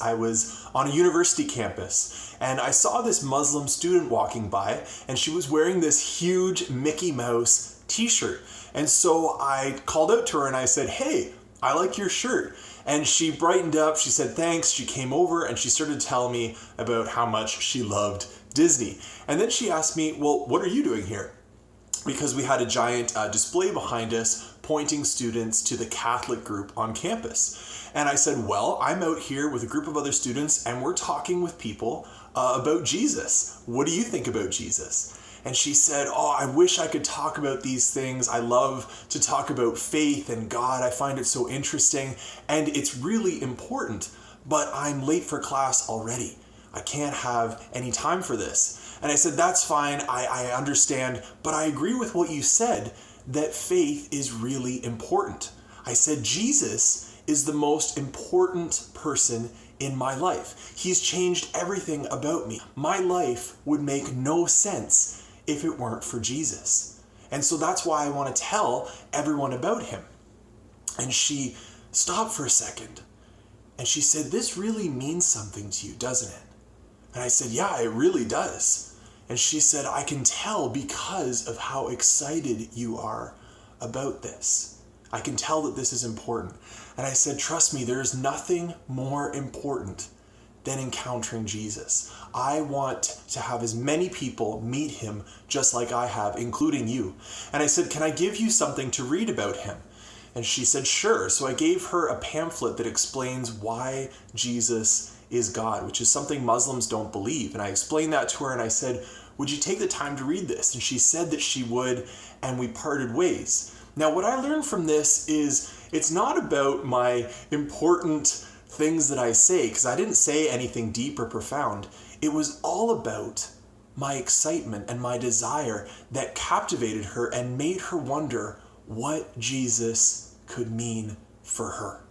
I was on a university campus and I saw this Muslim student walking by and she was wearing this huge Mickey Mouse t-shirt. And so I called out to her and I said, "Hey, I like your shirt." And she brightened up, she said thanks, she came over and she started telling me about how much she loved Disney. And then she asked me, "Well, what are you doing here?" Because we had a giant display behind us pointing students to the Catholic group on campus. And I said, "Well, I'm out here with a group of other students and we're talking with people about Jesus. What do you think about Jesus?" And she said, "Oh, I wish I could talk about these things. I love to talk about faith and God. I find it so interesting and it's really important, but I'm late for class already. I can't have any time for this." And I said, "That's fine. I understand, but I agree with what you said, that faith is really important." I said, "Jesus is the most important person in my life. He's changed everything about me. My life would make no sense if it weren't for Jesus. And so that's why I want to tell everyone about him." And she stopped for a second and she said, "This really means something to you, doesn't it?" And I said, "Yeah, it really does." And she said, "I can tell because of how excited you are about this. I can tell that this is important." And I said, "Trust me, there is nothing more important than encountering Jesus. I want to have as many people meet him just like I have, including you." And I said, "Can I give you something to read about him?" And she said, "Sure." So I gave her a pamphlet that explains why Jesus is God, which is something Muslims don't believe. And I explained that to her and I said, "Would you take the time to read this?" And she said that she would, and we parted ways. Now, what I learned from this is it's not about my important things that I say, because I didn't say anything deep or profound. It was all about my excitement and my desire that captivated her and made her wonder what Jesus could mean for her.